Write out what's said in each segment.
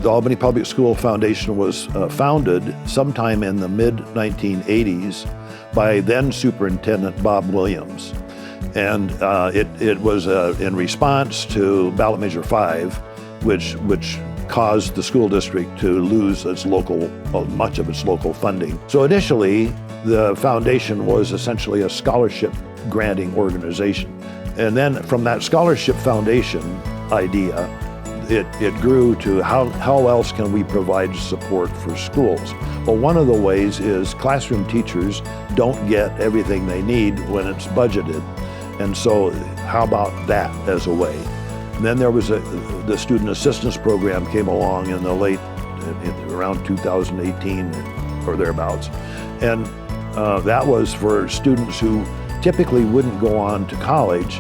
The Albany Public School Foundation was founded sometime in the mid-1980s by then Superintendent Bob Williams. And it was in response to ballot measure 5, which caused the school district to lose much of its local funding. So initially, the foundation was essentially a scholarship granting organization. And then from that scholarship foundation idea, it grew to how else can we provide support for schools? Well, one of the ways is classroom teachers don't get everything they need when it's budgeted. And so how about that as a way? And then there was the student assistance program came along in around 2018 or thereabouts. And that was for students who typically wouldn't go on to college,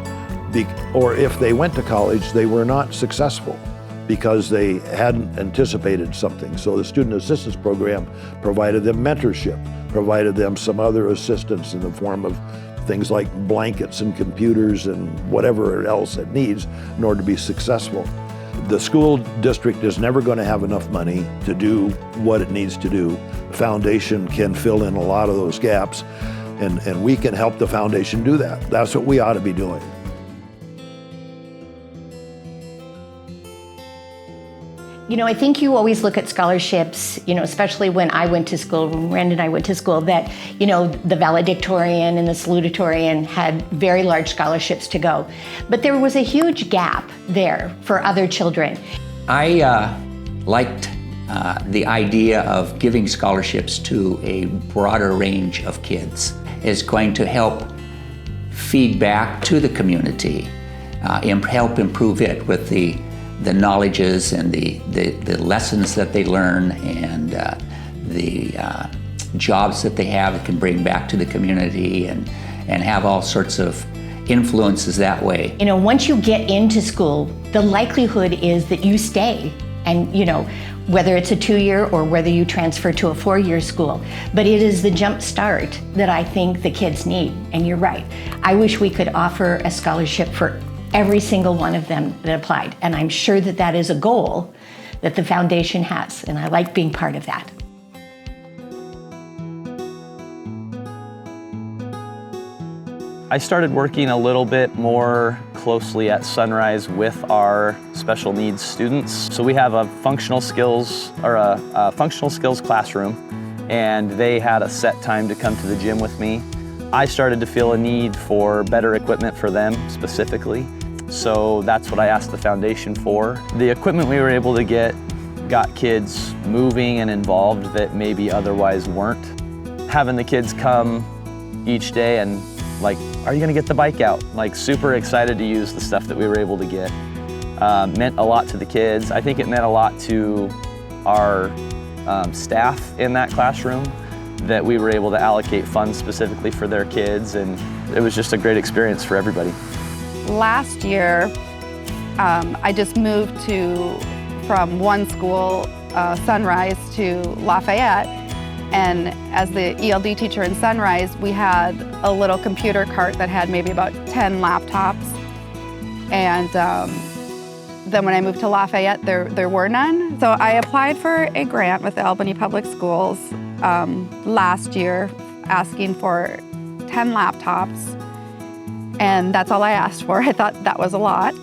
or if they went to college, they were not successful because they hadn't anticipated something. So the student assistance program provided them mentorship, provided them some other assistance in the form of things like blankets and computers and whatever else it needs in order to be successful. The school district is never going to have enough money to do what it needs to do. The foundation can fill in a lot of those gaps, and we can help the foundation do that. That's what we ought to be doing. You know, I think you always look at scholarships, you know, especially when I went to school, when Rand and I went to school, that, you know, the valedictorian and the salutatorian had very large scholarships to go. But there was a huge gap there for other children. I liked the idea of giving scholarships to a broader range of kids. It's going to help feed back to the community, help improve it with the knowledges and the lessons that they learn and the jobs that they have that can bring back to the community and have all sorts of influences that way. You know, once you get into school, the likelihood is that you stay. And, you know, whether it's a 2-year or whether you transfer to a 4-year school. But it is the jump start that I think the kids need. And you're right. I wish we could offer a scholarship for every single one of them that applied. And I'm sure that that is a goal that the foundation has, and I like being part of that. I started working a little bit more closely at Sunrise with our special needs students. So we have a functional skills classroom, and they had a set time to come to the gym with me. I started to feel a need for better equipment for them specifically. So that's what I asked the foundation for. The equipment we were able to get got kids moving and involved that maybe otherwise weren't. Having the kids come each day and like, are you gonna get the bike out? Like super excited to use the stuff that we were able to get. Meant a lot to the kids. I think it meant a lot to our staff in that classroom, that we were able to allocate funds specifically for their kids, and it was just a great experience for everybody. Last year, I just moved from one school, Sunrise, to Lafayette, and as the ELD teacher in Sunrise, we had a little computer cart that had maybe about 10 laptops, and then when I moved to Lafayette, there were none. So I applied for a grant with the Albany Public Schools last year, asking for 10 laptops, and that's all I asked for. I thought that was a lot.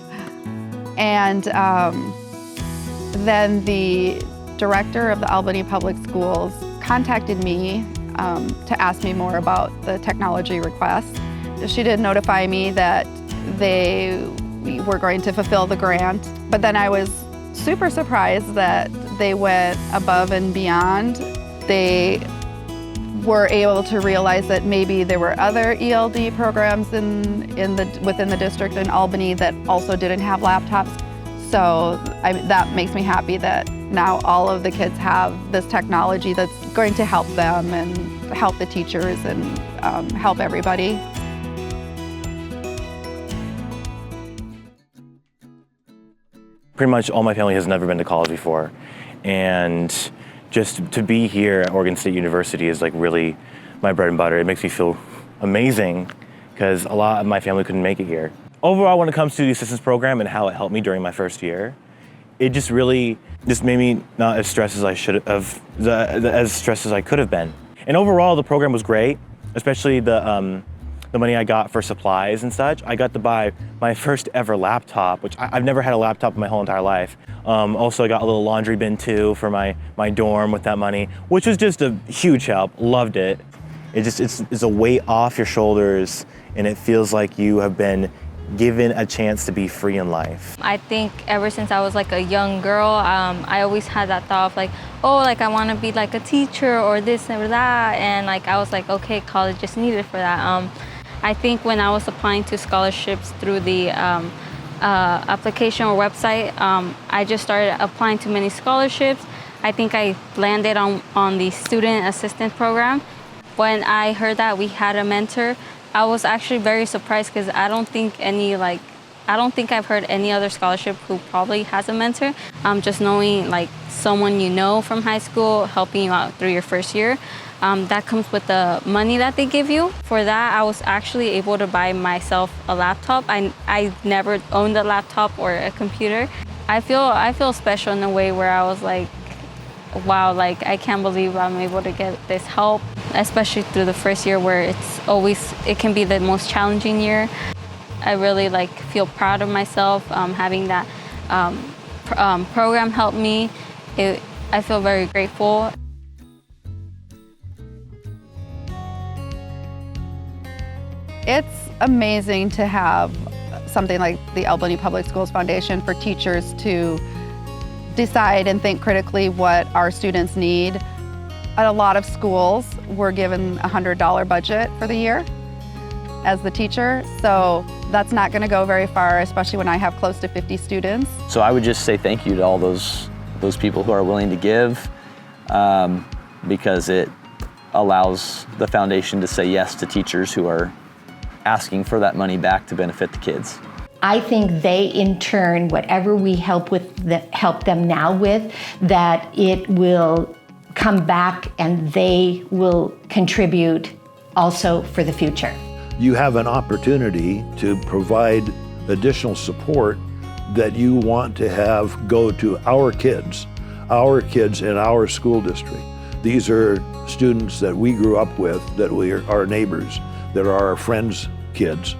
And then the director of the Albany Public Schools contacted me to ask me more about the technology request. She did notify me that they were going to fulfill the grant, but then I was super surprised that they went above and beyond. They were able to realize that maybe there were other ELD programs within the district in Albany that also didn't have laptops. So that makes me happy that now all of the kids have this technology that's going to help them and help the teachers and help everybody. Pretty much all my family has never been to college before, and just to be here at Oregon State University is like really my bread and butter. It makes me feel amazing because a lot of my family couldn't make it here. Overall, when it comes to the assistance program and how it helped me during my first year, it just really just made me not as stressed as I should have, as stressed as I could have been. And overall, the program was great, especially the money I got for supplies and such. I got to buy my first ever laptop, which I've never had a laptop in my whole entire life. Also, I got a little laundry bin too for my dorm with that money, which was just a huge help. Loved it. It's a weight off your shoulders, and it feels like you have been given a chance to be free in life. I think ever since I was like a young girl, I always had that thought of like, oh, like I want to be like a teacher or this or that, and like I was like, okay, college is needed for that. I think when I was applying to scholarships through the application or website, I just started applying to many scholarships. I think I landed on the student assistant program. When I heard that we had a mentor, I was actually very surprised because I don't think I've heard any other scholarship who probably has a mentor. Just knowing like someone you know from high school helping you out through your first year, that comes with the money that they give you. For that, I was actually able to buy myself a laptop. I never owned a laptop or a computer. I feel special in a way where I was like, wow, like I can't believe I'm able to get this help, especially through the first year where it can be the most challenging year. I really like feel proud of myself having that program help me. I feel very grateful. It's amazing to have something like the Albany Public Schools Foundation for teachers to decide and think critically what our students need. At a lot of schools, we're given a $100 budget for the year as the teacher, so that's not going to go very far, especially when I have close to 50 students. So I would just say thank you to all those people who are willing to give, because it allows the foundation to say yes to teachers who are asking for that money back to benefit the kids. I think they, in turn, whatever we help them now with, that it will come back and they will contribute also for the future. You have an opportunity to provide additional support that you want to have go to our kids in our school district. These are students that we grew up with, that we are our neighbors, that are our friends' kids.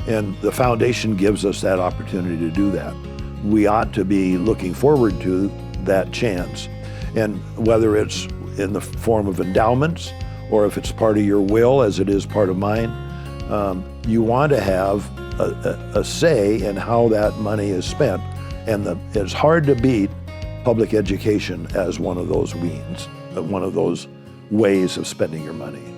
And the foundation gives us that opportunity to do that. We ought to be looking forward to that chance. And whether it's in the form of endowments or if it's part of your will, as it is part of mine, you want to have a say in how that money is spent. And it's hard to beat public education as one of those means, one of those ways of spending your money.